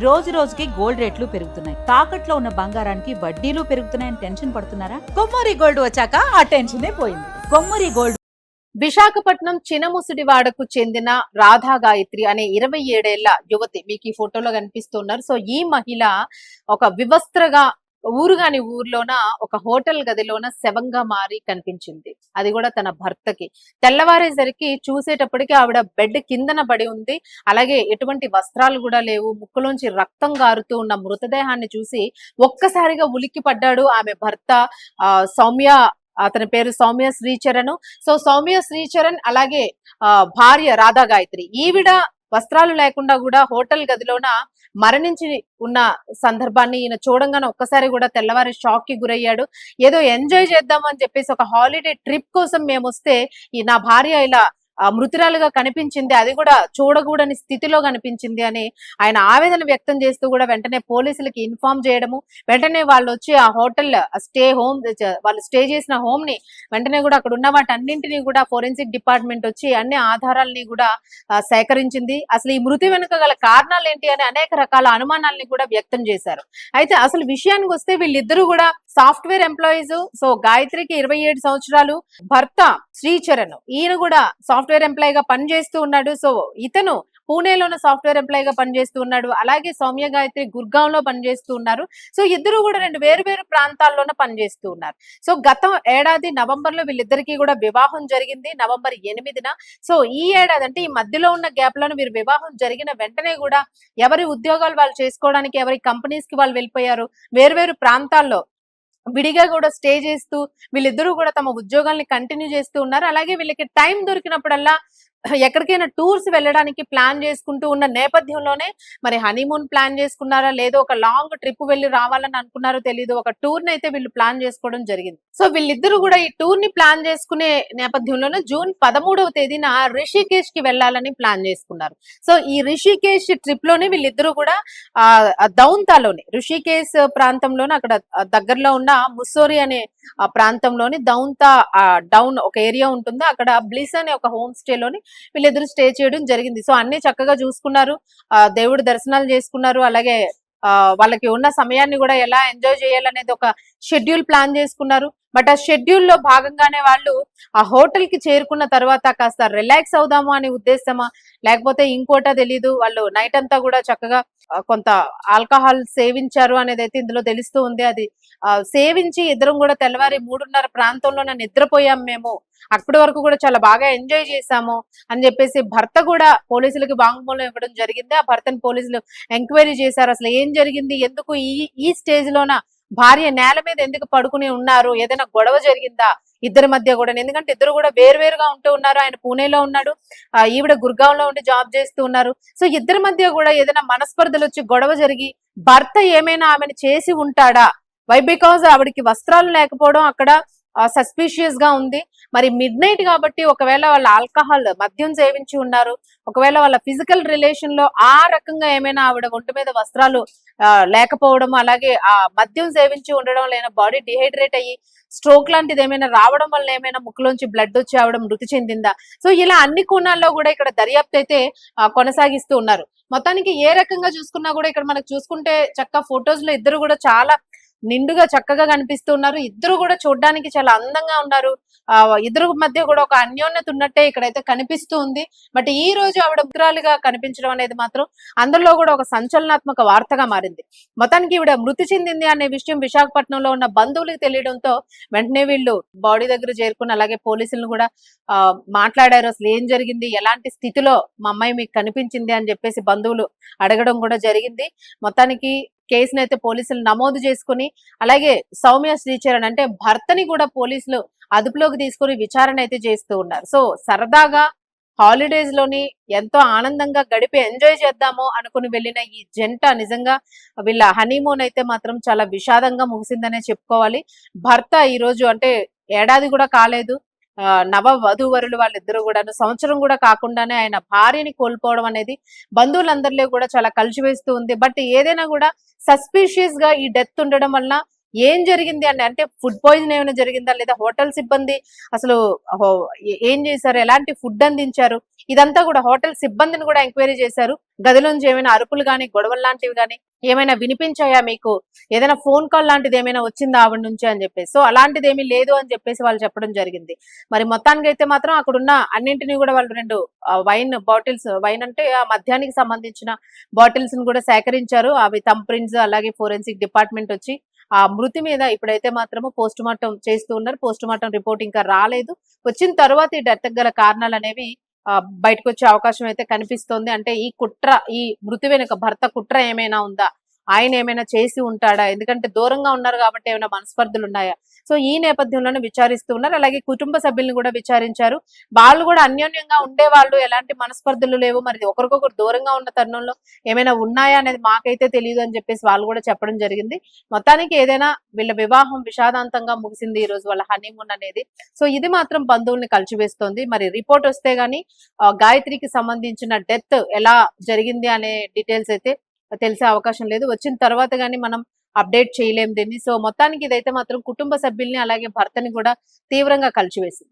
రోజు రోజుకి గోల్డ్ రేట్లు పెరుగుతున్నాయి. తాకట్లో ఉన్న బంగారానికి వడ్డీలు పెరుగుతున్నాయని టెన్షన్ పడుతున్నారా? కొమ్మూరి గోల్డ్ వచ్చాక ఆ టెన్షనే పోయింది. కొమ్మూరి గోల్డ్. విశాఖపట్నం చినముసిడివాడకు చెందిన రాధా గాయత్రి అనే 27 ఏళ్ల యువతి మీకు ఈ ఫోటోలో కనిపిస్తున్నారు. సో ఈ మహిళ ఒక వివస్త్రగా ఊరుగాని ఊర్లోన ఒక హోటల్ గదిలోన శవంగా మారి కనిపించింది. అది కూడా తన భర్తకి. తెల్లవారేసరికి చూసేటప్పటికి ఆవిడ బెడ్ కిందన పడి ఉంది. అలాగే ఎటువంటి వస్త్రాలు కూడా లేవు. ముక్కులోంచి రక్తం గారుతూ ఉన్న మృతదేహాన్ని చూసి ఒక్కసారిగా ఉలిక్కి పడ్డాడు ఆమె భర్త సౌమ్య. అతని పేరు సౌమ్య శ్రీచరణ్. సో సౌమ్య శ్రీచరణ్ అలాగే భార్య రాధా గాయత్రి. ఈవిడ వస్త్రాలు లేకుండా కూడా హోటల్ గదిలోన మరణించి ఉన్న సందర్భాన్ని ఈయన చూడంగానే ఒక్కసారి కూడా తెల్లవారి షాక్ కి గురయ్యాడు. ఏదో ఎంజాయ్ చేద్దామని చెప్పేసి ఒక హాలిడే ట్రిప్ కోసం మేము వస్తే ఈ నా భార్య ఇలా మృతురాలుగా కనిపించింది, అది కూడా చూడకూడని స్థితిలో కనిపించింది అని ఆయన ఆవేదన వ్యక్తం చేస్తూ కూడా వెంటనే పోలీసులకి ఇన్ఫార్మ్ చేయడము, వెంటనే వాళ్ళు వచ్చి ఆ హోటల్ వాళ్ళు స్టే చేసిన హోమ్ ని వెంటనే కూడా అక్కడ ఉన్న వాటన్నింటినీ కూడా ఫోరెన్సిక్ డిపార్ట్మెంట్ వచ్చి అన్ని ఆధారాలని కూడా సేకరించింది. అసలు ఈ మృతి వెనుక గల కారణాలు ఏంటి అని అనేక రకాల అనుమానాలని కూడా వ్యక్తం చేశారు. అయితే అసలు విషయానికి వస్తే వీళ్ళిద్దరూ కూడా సాఫ్ట్వేర్ ఎంప్లాయీస్. సో గాయత్రికి 27 సంవత్సరాలు, భర్త శ్రీచరణ్ ఈయన కూడా సాఫ్ట్వేర్ ఎంప్లాయీగా పనిచేస్తూ ఉన్నాడు. సో ఇతను పూణేలోనే సాఫ్ట్వేర్ ఎంప్లాయీగా పనిచేస్తూ ఉన్నాడు. అలాగే సౌమ్య గాయత్రి గుర్గావ్ లో పనిచేస్తూ ఉన్నారు. సో ఇద్దరు కూడా రెండు వేరు ప్రాంతాల్లోనే పనిచేస్తూ ఉన్నారు. సో గత ఏడాది నవంబర్ లో వీళ్ళిద్దరికీ కూడా వివాహం జరిగింది, నవంబర్ 8న. సో ఈ ఏడాది అంటే ఈ మధ్యలో ఉన్న గ్యాప్ లోనే వీరు వివాహం జరిగిన వెంటనే కూడా ఎవరి ఉద్యోగాలు వాళ్ళు చేసుకోవడానికి ఎవరి కంపెనీస్ కి వాళ్ళు వెళ్ళిపోయారు. వేరు ప్రాంతాల్లో విడిగా కూడా స్టే చేస్తూ వీళ్ళిద్దరూ కూడా తమ ఉద్యోగాల్ని కంటిన్యూ చేస్తూ ఉన్నారు. అలాగే వీళ్ళకి టైం దొరికినప్పుడల్లా ఎక్కడికైనా టూర్స్ వెళ్ళడానికి ప్లాన్ చేసుకుంటూ ఉన్న నేపథ్యంలోనే మరి హనీమూన్ ప్లాన్ చేసుకున్నారా లేదో ఒక లాంగ్ ట్రిప్ వెళ్ళి రావాలని అనుకున్నారో తెలియదు, ఒక టూర్ ని అయితే వీళ్ళు ప్లాన్ చేసుకోవడం జరిగింది. సో వీళ్ళిద్దరూ కూడా ఈ టూర్ ని ప్లాన్ చేసుకునే నేపథ్యంలోనే జూన్ 13వ తేదీన రిషికేష్ కి వెళ్ళాలని ప్లాన్ చేసుకున్నారు. సో ఈ రిషికేష్ ట్రిప్ లోనే వీళ్ళిద్దరూ కూడా దౌంతాలోని రిషికేష్ ప్రాంతంలోనే అక్కడ దగ్గరలో ఉన్న ముస్సోరి అనే ప్రాంతంలోని దౌంతా డౌన్ ఒక ఏరియా ఉంటుంది. అక్కడ బ్లిస్ అనే ఒక హోమ్ స్టే లోని వీళ్ళిద్దరు స్టే చేయడం జరిగింది. సో అన్ని చక్కగా చూసుకున్నారు, దేవుడి దర్శనాలు చేసుకున్నారు. అలాగే వాళ్ళకి ఉన్న సమయాన్ని కూడా ఎలా ఎంజాయ్ చేయాలనేది ఒక షెడ్యూల్ ప్లాన్ చేసుకున్నారు. బట్ ఆ షెడ్యూల్ లో భాగంగానే వాళ్ళు ఆ హోటల్ కి చేరుకున్న తర్వాత కాస్త రిలాక్స్ అవుదాము అనే ఉద్దేశమా లేకపోతే ఇంకోటా తెలీదు, వాళ్ళు నైట్ అంతా కూడా చక్కగా కొంత ఆల్కహాల్ సేవించారు అనేది అయితే ఇందులో తెలుస్తూ ఉంది. అది సేవించి ఇద్దరం కూడా తెల్లవారి 3:30 ప్రాంతంలోనే నిద్రపోయాం మేము, అప్పటి వరకు కూడా చాలా బాగా ఎంజాయ్ చేశాము అని చెప్పేసి భర్త కూడా పోలీసులకి వాంగ్మూలం ఇవ్వడం జరిగింది. ఆ భర్తను పోలీసులు ఎంక్వైరీ చేశారు. అసలు ఏం జరిగింది, ఎందుకు ఈ స్టేజ్ లోన భార్య నేల మీద ఎందుకు పడుకుని ఉన్నారు, ఏదైనా గొడవ జరిగిందా ఇద్దరి మధ్య కూడా, ఎందుకంటే ఇద్దరు కూడా వేరుగా ఉంటూ ఉన్నారు. ఆయన పూణేలో ఉన్నాడు, ఈవిడ గుర్గావ్ లో ఉండి జాబ్ చేస్తూ ఉన్నారు. సో ఇద్దరి మధ్య కూడా ఏదైనా మనస్పర్ధలు వచ్చి గొడవ జరిగి భర్త ఏమైనా ఆమెను చేసి ఉంటాడా, వై బికాజ్ ఆవిడకి వస్త్రాలు లేకపోవడం అక్కడ సస్పీషియస్ గా ఉంది. మరి మిడ్ నైట్ కాబట్టి ఒకవేళ వాళ్ళ ఆల్కహాల్ మద్యం సేవించి ఉన్నారు, ఒకవేళ వాళ్ళ ఫిజికల్ రిలేషన్ లో ఆ రకంగా ఏమైనా ఆవిడ ఒంటి మీద వస్త్రాలు లేకపోవడం, అలాగే ఆ మద్యం సేవించి ఉండడం, లేన బాడీ డిహైడ్రేట్ అయ్యి స్ట్రోక్ లాంటిది ఏమైనా రావడం వల్ల ఏమైనా ముక్కులోంచి బ్లడ్ వచ్చి ఆవిడ మృతి చెందిందా. సో ఇలా అన్ని కోణాల్లో కూడా ఇక్కడ దర్యాప్తు అయితే కొనసాగిస్తూ ఉన్నారు. మొత్తానికి ఏ రకంగా చూసుకున్నా కూడా ఇక్కడ మనకు చూసుకుంటే చక్క ఫొటోస్ లో ఇద్దరు కూడా చాలా నిండుగా చక్కగా కనిపిస్తూ ఉన్నారు. ఇద్దరు కూడా చూడడానికి చాలా అందంగా ఉన్నారు. ఇద్దరు మధ్య కూడా ఒక అన్యోన్యత ఉన్నట్టే ఇక్కడైతే కనిపిస్తూ ఉంది. బట్ ఈ రోజు ఆవిడ మృతురాలిగా కనిపించడం అనేది మాత్రం అందరిలో కూడా ఒక సంచలనాత్మక వార్తగా మారింది. మొత్తానికి ఈవిడ మృతి చెందింది అనే విషయం విశాఖపట్నంలో ఉన్న బంధువులకు తెలియడంతో వెంటనే వీళ్ళు బాడీ దగ్గర చేరుకుని అలాగే పోలీసులను కూడా మాట్లాడారు. అసలు ఏం జరిగింది, ఎలాంటి స్థితిలో మా అమ్మాయి మీకు కనిపించింది అని చెప్పేసి బంధువులు అడగడం కూడా జరిగింది. మొత్తానికి కేసును అయితే పోలీసులు నమోదు చేసుకుని అలాగే సౌమ్య శ్రీచరణ్ అంటే భర్తని కూడా పోలీసులు అదుపులోకి తీసుకుని విచారణ అయితే చేస్తూ ఉన్నారు. సో సరదాగా హాలిడేస్ లోని ఎంతో ఆనందంగా గడిపి ఎంజాయ్ చేద్దాము అనుకుని వెళ్ళిన ఈ జంట నిజంగా వీళ్ళ హనీమూన్ అయితే మాత్రం చాలా విషాదంగా ముగిసిందనే చెప్పుకోవాలి. భర్త ఈ రోజు అంటే ఏడాది కూడా కాలేదు, నవ వధూవరులు వాళ్ళిద్దరూ కూడా సంవత్సరం కూడా కాకుండానే ఆయన భార్యని కోల్పోవడం అనేది బంధువులందరిలో కూడా చాలా కలిసివేస్తూ ఉంది. బట్ ఏదైనా కూడా సస్పీషియస్ గా ఈ డెత్ ఉండడం వల్ల ఏం జరిగింది అండి? అంటే ఫుడ్ పాయిజన్ ఏమైనా జరిగిందా? లేదా హోటల్ సిబ్బంది అసలు హో ఏం చేశారు? ఎలాంటి ఫుడ్ అందించారు? ఇదంతా కూడా హోటల్ సిబ్బందిని కూడా ఎంక్వైరీ చేశారు. గదిలోంచి ఏమైనా అరుపులు గాని, గొడవలు లాంటివి గాని ఏమైనా వినిపించాయా మీకు? ఏదైనా ఫోన్ కాల్ లాంటిది ఏమైనా వచ్చిందా ఆవిడ నుంచి అని చెప్పేసి. సో అలాంటిదేమీ లేదు అని చెప్పేసి వాళ్ళు చెప్పడం జరిగింది. మరి మొత్తానికైతే మాత్రం అక్కడున్న అన్నింటిని కూడా వాళ్ళు 2 వైన్ బాటిల్స్, వైన్ అంటే ఆ మద్యానికి సంబంధించిన బాటిల్స్‌ని కూడా సేకరించారు. అవి థంబ్ ప్రింట్స్ అలాగే ఫోరెన్సిక్ డిపార్ట్‌మెంట్ వచ్చి ఆ మృతి మీద ఇప్పుడైతే మాత్రము పోస్ట్‌మార్టం చేస్తూ ఉన్నారు. పోస్ట్‌మార్టం రిపోర్ట్ ఇంకా రాలేదు. వచ్చిన తర్వాత ఈ డెత్‌కి గల కారణాలనేవి బయటకొచ్చే అవకాశం అయితే కనిపిస్తోంది. అంటే ఈ కుట్ర, ఈ మృతి వెనుక భర్త కుట్ర ఏమైనా ఉందా? ఆయన ఏమైనా చేసి ఉంటాడా? ఎందుకంటే దూరంగా ఉన్నారు కాబట్టి ఏమైనా మనస్పర్ధలున్నాయా? సో ఈ నేపథ్యంలోనే విచారిస్తూ ఉన్నారు. అలాగే కుటుంబ సభ్యుల్ని కూడా విచారించారు. వాళ్ళు కూడా అన్యోన్యంగా ఉండేవాళ్ళు. ఎలాంటి మనస్పర్ధలు లేవు. మరి ఒకరికొకరు దూరంగా ఉన్న తరుణంలో ఏమైనా ఉన్నాయా అనేది మాకైతే తెలీదు అని చెప్పేసి వాళ్ళు కూడా చెప్పడం జరిగింది. మొత్తానికి ఏదైనా వీళ్ళ వివాహం విషాదాంతంగా ముగిసింది ఈ రోజు వాళ్ళ హనీమూన్ అనేది. సో ఇది మాత్రం బంధువుల్ని కలిచివేస్తోంది. మరి రిపోర్ట్ వస్తే గాని గాయత్రికి సంబంధించిన డెత్ ఎలా జరిగింది అనే డీటెయిల్స్ అయితే తెలిసే అవకాశం లేదు. వచ్చిన తర్వాత గాని మనం అప్డేట్ చేయలేం దీన్ని. సో మొత్తానికి ఇదైతే మాత్రం కుటుంబ సభ్యుల్ని అలాగే భర్తని కూడా తీవ్రంగా కలిచివేసింది.